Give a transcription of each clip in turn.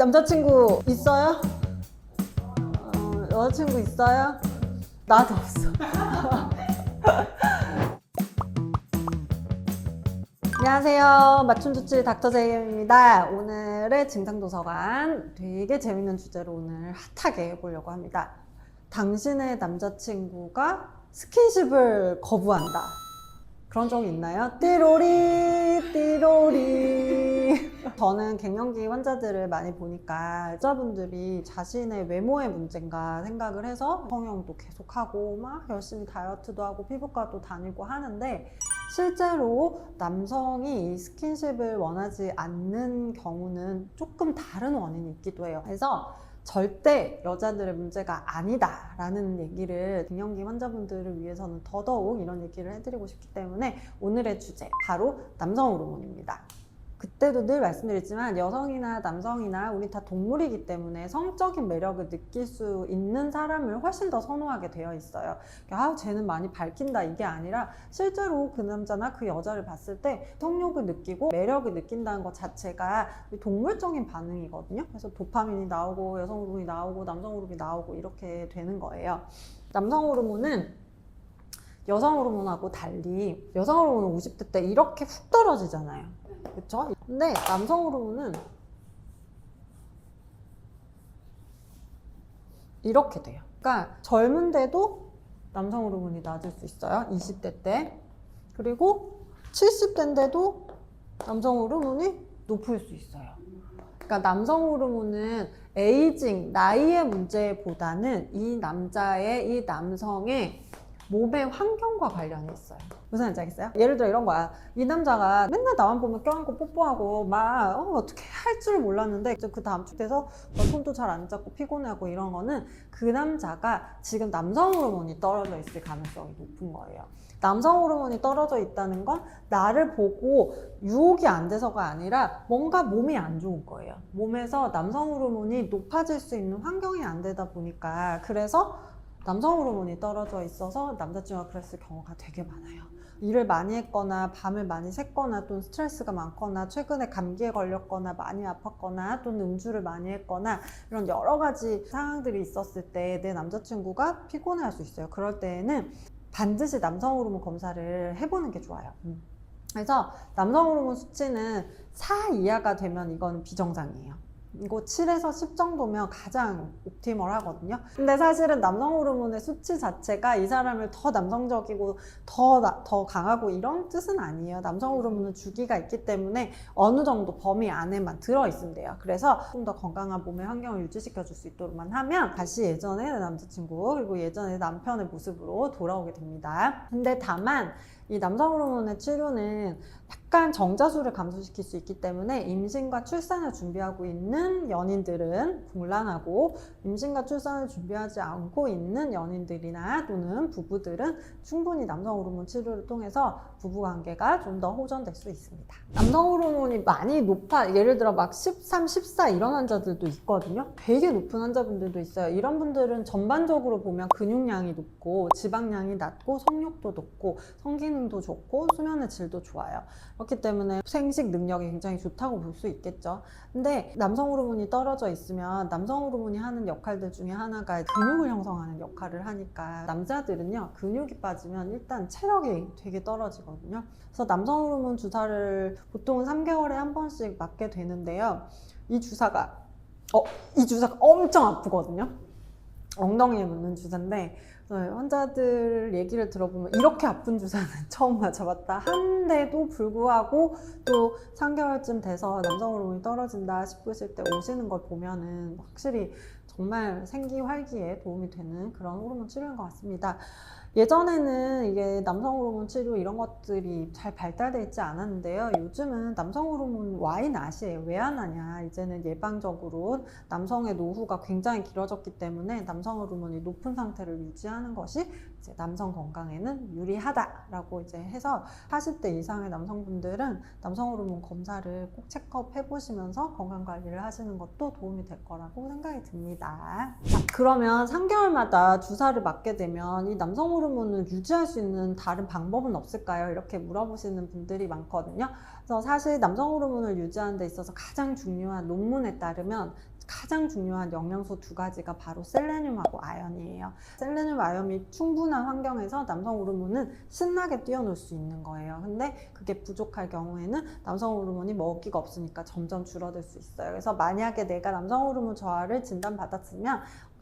남자친구 있어요? 여자친구 있어요? 나도 없어. 안녕하세요. 맞춤주치 닥터제이입니다. 오늘의 증상도서관 되게 재밌는 주제로 오늘 핫하게 해보려고 합니다. 당신의 남자친구가 스킨십을 거부한다. 그런 적이 있나요? 띠로리 띠로리. 저는 갱년기 환자들을 많이 보니까 여자분들이 자신의 외모의 문제인가 생각을 해서 성형도 계속하고 막 열심히 다이어트도 하고 피부과도 다니고 하는데, 실제로 남성이 이 스킨십을 원하지 않는 경우는 조금 다른 원인이 있기도 해요. 그래서 절대 여자들의 문제가 아니다 라는 얘기를, 갱년기 환자분들을 위해서는 더더욱 이런 얘기를 해드리고 싶기 때문에 오늘의 주제 바로 남성 호르몬입니다. 그때도 늘 말씀드리지만 여성이나 남성이나 우리 다 동물이기 때문에 성적인 매력을 느낄 수 있는 사람을 훨씬 더 선호하게 되어 있어요. 쟤는 많이 밝힌다 이게 아니라 실제로 그 남자나 그 여자를 봤을 때 성욕을 느끼고 매력을 느낀다는 것 자체가 동물적인 반응이거든요. 그래서 도파민이 나오고 여성 호르몬이 나오고 남성 호르몬이 나오고 이렇게 되는 거예요. 남성 호르몬은 여성 호르몬하고 달리 여성 호르몬은 50대 때 이렇게 훅 떨어지잖아요. 그쵸? 근데 남성 호르몬은 이렇게 돼요. 그러니까 젊은데도 남성 호르몬이 낮을 수 있어요. 20대 때. 그리고 70대인데도 남성 호르몬이 높을 수 있어요. 그러니까 남성 호르몬은 에이징, 나이의 문제보다는 이 남자의, 이 남성의 몸의 환경과 관련이 있어요. 무슨 말인지 알겠어요? 예를 들어 이런 거야. 이 남자가 맨날 나만 보면 껴안고 뽀뽀하고 막 어떻게 할 줄 몰랐는데 그 다음 주 돼서 손도 잘 안 잡고 피곤하고 이런 거는 그 남자가 지금 남성 호르몬이 떨어져 있을 가능성이 높은 거예요. 남성 호르몬이 떨어져 있다는 건 나를 보고 유혹이 안 돼서가 아니라 뭔가 몸이 안 좋은 거예요. 몸에서 남성 호르몬이 높아질 수 있는 환경이 안 되다 보니까, 그래서 남성 호르몬이 떨어져 있어서 남자친구가 그랬을 경우가 되게 많아요. 일을 많이 했거나 밤을 많이 샜거나 또는 스트레스가 많거나 최근에 감기에 걸렸거나 많이 아팠거나 또는 음주를 많이 했거나 이런 여러 가지 상황들이 있었을 때 내 남자친구가 피곤해할 수 있어요. 그럴 때에는 반드시 남성 호르몬 검사를 해보는 게 좋아요. 그래서 남성 호르몬 수치는 4 이하가 되면 이건 비정상이에요. 이거 7에서 10 정도면 가장 옵티멀 하거든요. 근데 사실은 남성 호르몬의 수치 자체가 이 사람을 더 남성적이고 더 강하고 이런 뜻은 아니에요. 남성 호르몬은 주기가 있기 때문에 어느 정도 범위 안에만 들어있으면 돼요. 그래서 좀 더 건강한 몸의 환경을 유지시켜 줄 수 있도록만 하면 다시 예전의 남자친구 그리고 예전의 남편의 모습으로 돌아오게 됩니다. 근데 다만 이 남성 호르몬의 치료는 약간 정자수를 감소시킬 수 있기 때문에 임신과 출산을 준비하고 있는 연인들은 곤란하고, 임신과 출산을 준비하지 않고 있는 연인들이나 또는 부부들은 충분히 남성 호르몬 치료를 통해서 부부관계가 좀 더 호전될 수 있습니다. 남성 호르몬이 많이 높아, 예를 들어 막 13, 14 이런 환자들도 있거든요. 되게 높은 환자분들도 있어요. 이런 분들은 전반적으로 보면 근육량이 높고 지방량이 낮고 성욕도 높고 성기능도 좋고 수면의 질도 좋아요. 그렇기 때문에 생식 능력이 굉장히 좋다고 볼 수 있겠죠. 근데 남성 호르몬이 떨어져 있으면 남성 호르몬이 하는 역할들 중에 하나가 근육을 형성하는 역할을 하니까, 남자들은요 근육이 빠지면 일단 체력이 되게 떨어지거든요. 그래서 남성 호르몬 주사를 보통 3개월에 한 번씩 맞게 되는데요. 이 주사가 엄청 아프거든요. 엉덩이에 맞는 주사인데, 환자들 얘기를 들어보면 이렇게 아픈 주사는 처음 맞아봤다 한데도 불구하고 또 3개월쯤 돼서 남성 호르몬이 떨어진다 싶으실 때 오시는 걸 보면은 확실히 정말 생기활기에 도움이 되는 그런 호르몬 치료인 것 같습니다. 예전에는 이게 남성 호르몬 치료 이런 것들이 잘 발달되어 있지 않았는데요. 요즘은 남성 호르몬 Why not이에요. 왜 안 하냐. 이제는 예방적으로 남성의 노후가 굉장히 길어졌기 때문에 남성 호르몬이 높은 상태를 유지하는 것이 이제 남성 건강에는 유리하다라고 이제 해서 40대 이상의 남성분들은 남성 호르몬 검사를 꼭 체크업 해보시면서 건강 관리를 하시는 것도 도움이 될 거라고 생각이 듭니다. 자, 그러면 3개월마다 주사를 맞게 되면 이 남성 호르몬 호르몬을 유지할 수 있는 다른 방법은 없을까요? 이렇게 물어보시는 분들이 많거든요. 그래서 사실 남성 호르몬을 유지하는 데 있어서 가장 중요한 논문에 따르면 가장 중요한 영양소 두 가지가 바로 셀레늄하고 아연이에요. 셀레늄, 아연이 충분한 환경에서 남성 호르몬은 신나게 뛰어놀 수 있는 거예요. 근데 그게 부족할 경우에는 남성 호르몬이 먹기가 없으니까 점점 줄어들 수 있어요. 그래서 만약에 내가 남성 호르몬 저하를 진단받았으면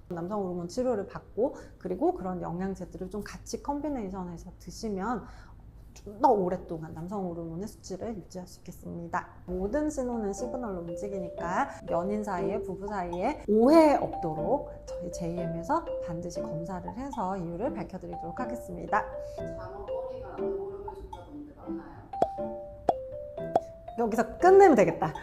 남성 호르몬 치료를 받고 그리고 그런 영양제들을 좀 같이 컨비네이션해서 드시면 좀 더 오랫동안 남성 호르몬의 수치를 유지할 수 있겠습니다. 모든 신호는 시그널로 움직이니까 연인 사이에, 부부 사이에 오해 없도록 저희 JM에서 반드시 검사를 해서 이유를 밝혀드리도록 하겠습니다. 장어머리가 남성 호르몬이 좋다던데 맞나요? 여기서 끝내면 되겠다.